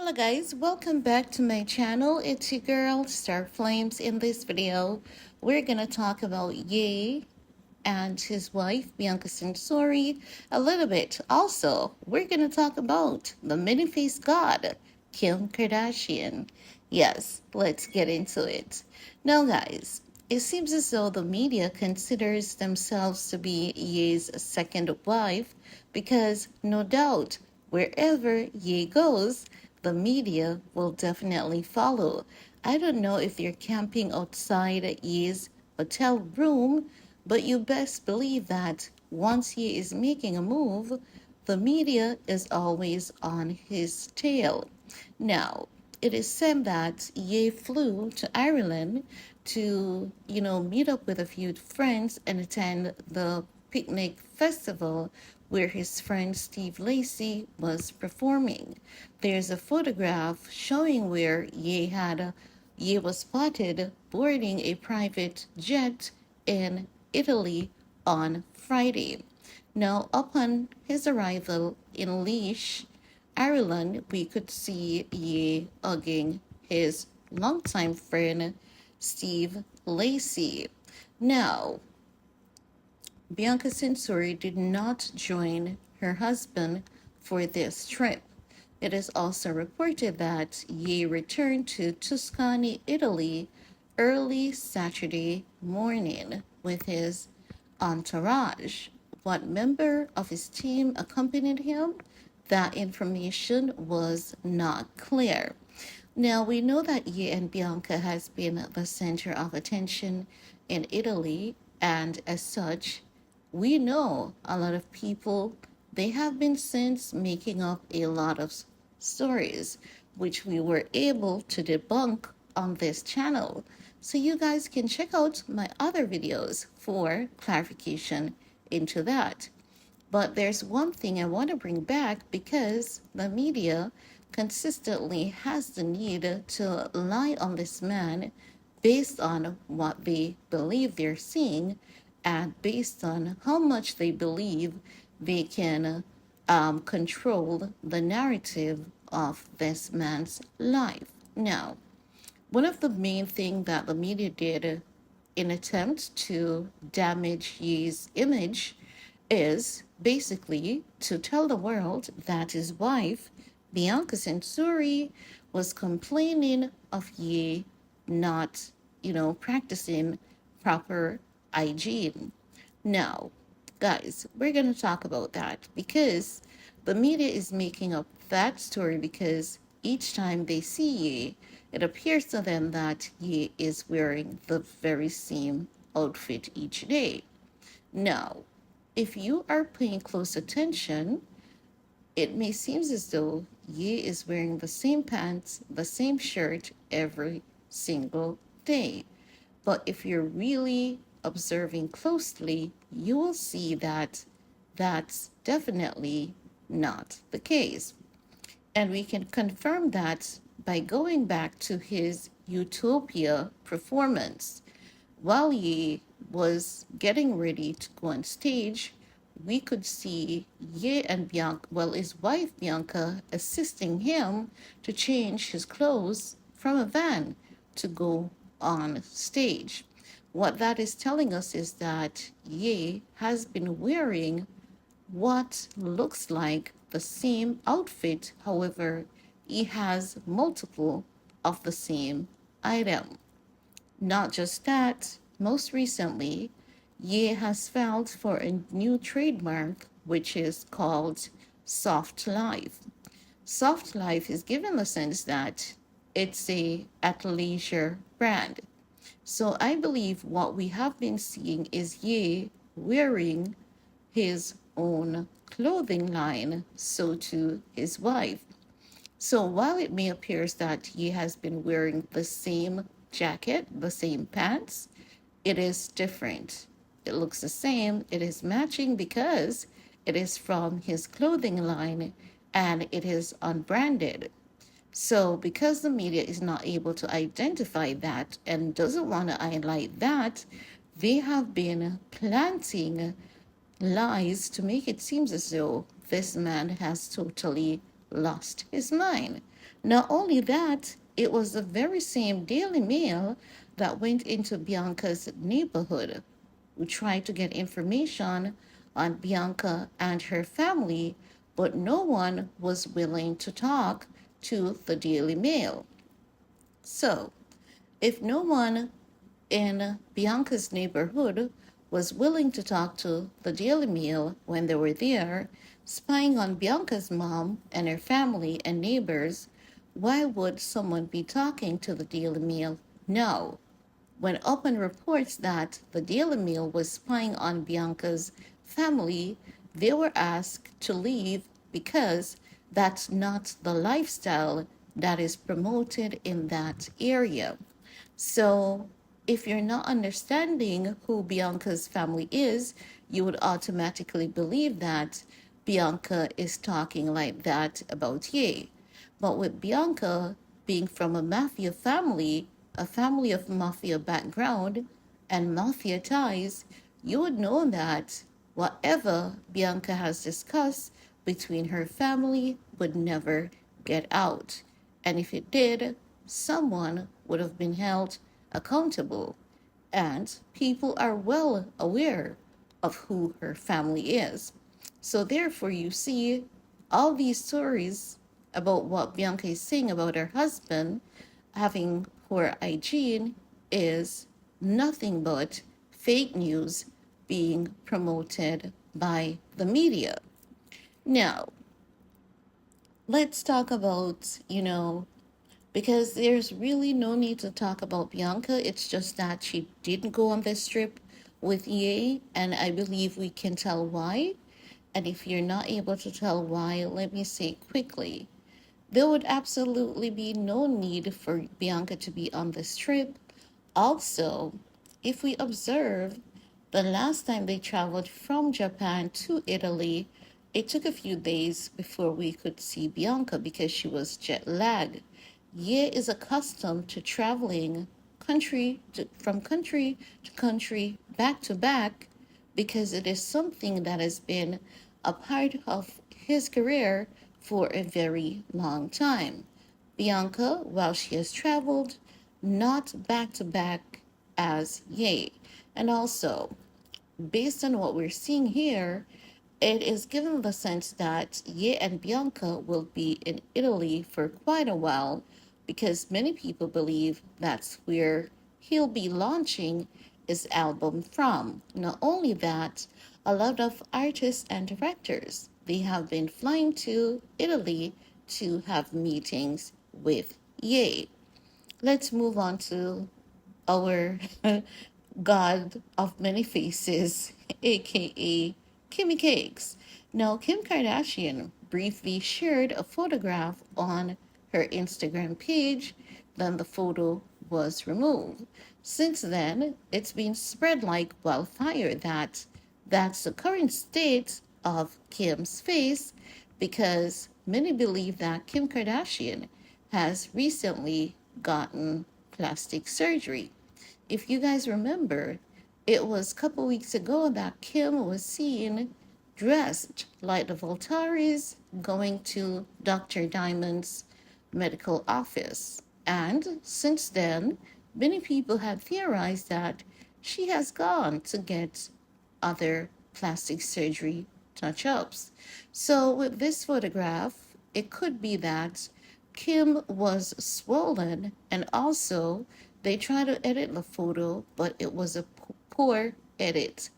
Hello guys, welcome back to my channel. It's your girl Star Flames. In this video, we're gonna talk about Ye and his wife Bianca Sensori a little bit. Also, we're gonna talk about the many-faced god Kim Kardashian. Yes, let's get into it. Now guys, it seems as though the media considers themselves to be Ye's second wife because no doubt wherever Ye goes, the media will definitely follow. I don't know if you're camping outside Ye's hotel room, but you best believe that once he is making a move, the media is always on his tail. Now, it is said that Ye flew to Ireland to, meet up with a few friends and attend the picnic festival where his friend Steve Lacy was performing. There's a photograph showing where Ye was spotted boarding a private jet in Italy on Friday. Now, upon his arrival in Laois, Ireland, we could see Ye hugging his longtime friend Steve Lacy. Now, Bianca Sensori did not join her husband for this trip. It is also reported that Ye returned to Tuscany, Italy, early Saturday morning with his entourage. What member of his team accompanied him? That information was not clear. Now we know that Ye and Bianca has been the center of attention in Italy, and as such, we know a lot of people they have been since making up a lot of stories, which we were able to debunk on this channel. So you guys can check out my other videos for clarification into that. But there's one thing I want to bring back because the media consistently has the need to lie on this man based on what they believe they're seeing and based on how much they believe they can control the narrative of this man's life. Now, one of the main things that the media did in attempt to damage Ye's image is basically to tell the world that his wife, Bianca Sensori, was complaining of Ye not, practicing proper hygiene. Now, guys, we're going to talk about that because the media is making up that story because each time they see Ye, it appears to them that Ye is wearing the very same outfit each day. Now, if you are paying close attention, it may seem as though Ye is wearing the same pants, the same shirt every single day. But if you're really observing closely, you will see that that's definitely not the case. And we can confirm that by going back to his Utopia performance. While Ye was getting ready to go on stage, we could see Ye and Bianca, well, his wife Bianca, assisting him to change his clothes from a van to go on stage. What that is telling us is that Ye has been wearing what looks like the same outfit, however, he has multiple of the same item. Not just that, most recently, Ye has filed for a new trademark which is called Soft Life. Soft Life is given the sense that it's a athleisure brand. So I believe what we have been seeing is Ye wearing his own clothing line, so too his wife. So while it may appear that he has been wearing the same jacket, the same pants, it is different. It looks the same. It is matching because it is from his clothing line and it is unbranded. So because the media is not able to identify that and doesn't want to highlight that, they have been planting lies to make it seem as though this man has totally lost his mind. Not only that, it was the very same Daily Mail that went into Bianca's neighborhood, who tried to get information on Bianca and her family, but no one was willing to talk to the Daily Mail. So, if no one in Bianca's neighborhood was willing to talk to the Daily Mail when they were there, spying on Bianca's mom and her family and neighbors, why would someone be talking to the Daily Mail now? When open reports that the Daily Mail was spying on Bianca's family, they were asked to leave because that's not the lifestyle that is promoted in that area. So, if you're not understanding who Bianca's family is, you would automatically believe that Bianca is talking like that about Ye. But with Bianca being from a mafia family, a family of mafia background and mafia ties, you would know that whatever Bianca has discussed between her family would never get out. And if it did, someone would have been held accountable. And people are well aware of who her family is. So, therefore, you see all these stories about what Bianca is saying about her husband having poor hygiene is nothing but fake news being promoted by the media. Now, let's talk about, because there's really no need to talk about Bianca. It's just that she didn't go on this trip with Ye, and I believe we can tell why. And if you're not able to tell why, let me say quickly. There would absolutely be no need for Bianca to be on this trip. Also, if we observe, the last time they traveled from Japan to Italy, it took a few days before we could see Bianca because she was jet lagged. Ye is accustomed to traveling from country to country, back to back, because it is something that has been a part of his career for a very long time. Bianca, while she has traveled, not back to back as Ye. And also, based on what we're seeing here, it is given the sense that Ye and Bianca will be in Italy for quite a while because many people believe that's where he'll be launching his album from. Not only that, a lot of artists and directors, they have been flying to Italy to have meetings with Ye. Let's move on to our God of many faces, aka Kimmy Cakes. Now, Kim Kardashian briefly shared a photograph on her Instagram page, then the photo was removed. Since then, it's been spread like wildfire that that's the current state of Kim's face because many believe that Kim Kardashian has recently gotten plastic surgery. If you guys remember, it was a couple weeks ago that Kim was seen dressed like the Voltaris going to Dr. Diamond's medical office. And since then, many people have theorized that she has gone to get other plastic surgery touch ups. So, with this photograph, it could be that Kim was swollen and also they tried to edit the photo, but it was a poor edit.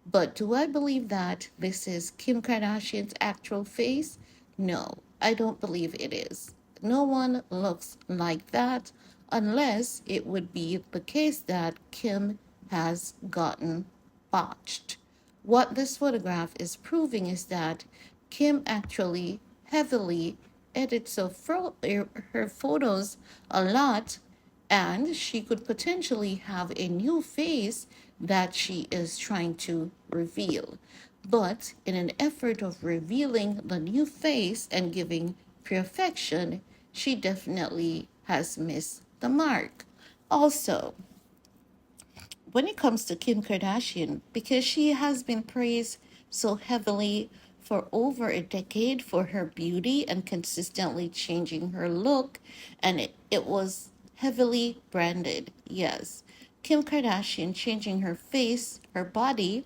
But do I believe that this is Kim Kardashian's actual face? No, I don't believe it is. No one looks like that unless it would be the case that Kim has gotten botched. What this photograph is proving is that Kim actually heavily edits her photos a lot, and she could potentially have a new face that she is trying to reveal. But in an effort of revealing the new face and giving perfection, she definitely has missed the mark. Also, when it comes to Kim Kardashian, because she has been praised so heavily for over a decade for her beauty and consistently changing her look, and it was heavily branded. Yes. Kim Kardashian changing her face, her body,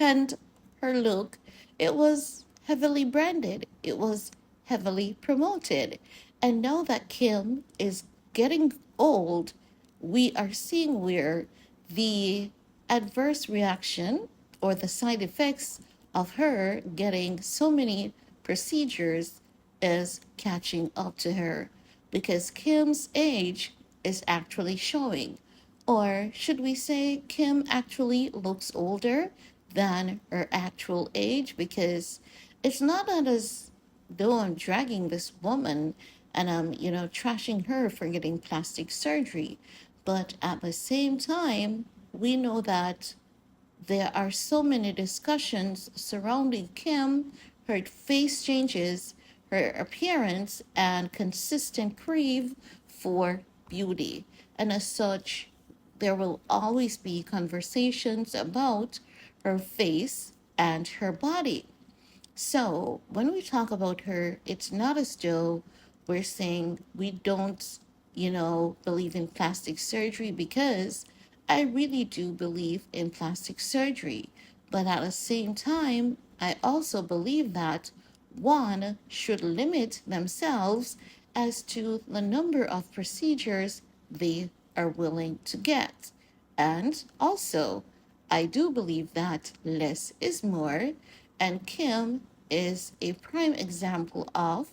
and her look, it was heavily branded, it was heavily promoted. And now that Kim is getting old, we are seeing where the adverse reaction or the side effects of her getting so many procedures is catching up to her because Kim's age is actually showing. Or should we say Kim actually looks older than her actual age? Because it's not that as though I'm dragging this woman and I'm, trashing her for getting plastic surgery. But at the same time, we know that there are so many discussions surrounding Kim, her face changes, her appearance, and consistent crave for beauty. And as such, there will always be conversations about her face and her body. So when we talk about her, it's not as though we're saying we don't, believe in plastic surgery because I really do believe in plastic surgery. But at the same time, I also believe that one should limit themselves as to the number of procedures they are willing to get. And also, I do believe that less is more, and Kim is a prime example of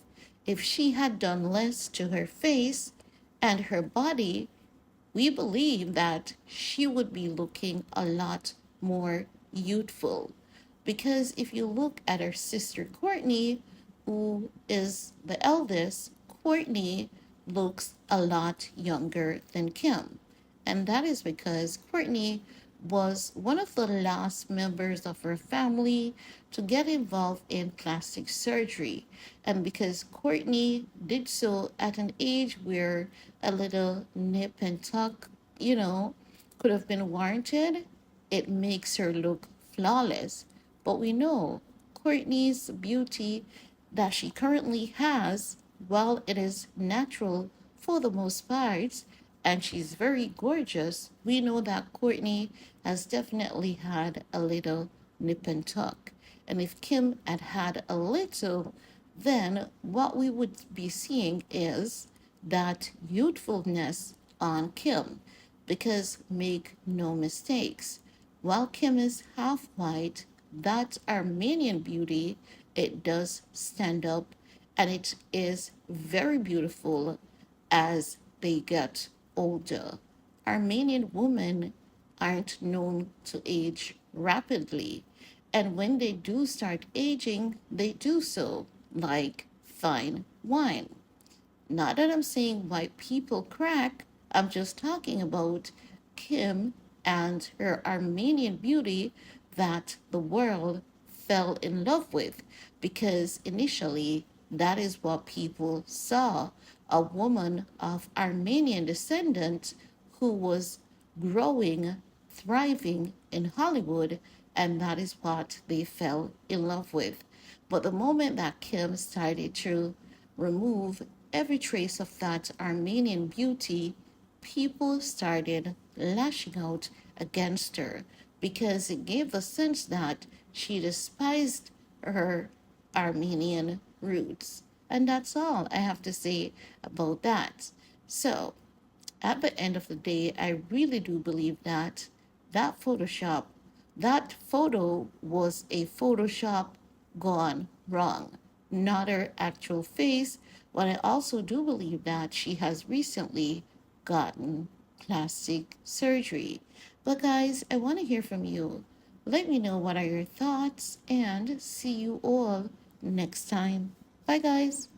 if she had done less to her face and her body, we believe that she would be looking a lot more youthful. Because if you look at her sister Courtney, who is the eldest, Courtney looks a lot younger than Kim. And that is because Courtney was one of the last members of her family to get involved in plastic surgery. And because Courtney did so at an age where a little nip and tuck, could have been warranted, it makes her look flawless. But we know Courtney's beauty that she currently has, while it is natural for the most part, and she's very gorgeous, we know that Courtney has definitely had a little nip and tuck. And if Kim had had a little, then what we would be seeing is that youthfulness on Kim. Because make no mistakes, while Kim is half white, that Armenian beauty, it does stand up and it is very beautiful as they get older. Armenian women aren't known to age rapidly, and when they do start aging, they do so like fine wine. Not that I'm saying white people crack, I'm just talking about Kim and her Armenian beauty that the world fell in love with because initially that is what people saw, a woman of Armenian descent who was growing, thriving in Hollywood, and that is what they fell in love with. But the moment that Kim started to remove every trace of that Armenian beauty, people started lashing out against her because it gave the sense that she despised her Armenian roots. And that's all I have to say about that. So, at the end of the day, I really do believe that that Photoshop, that photo was a Photoshop gone wrong, not her actual face. But I also do believe that she has recently gotten plastic surgery. But guys, I want to hear from you. Let me know what are your thoughts and see you all next time. Bye guys.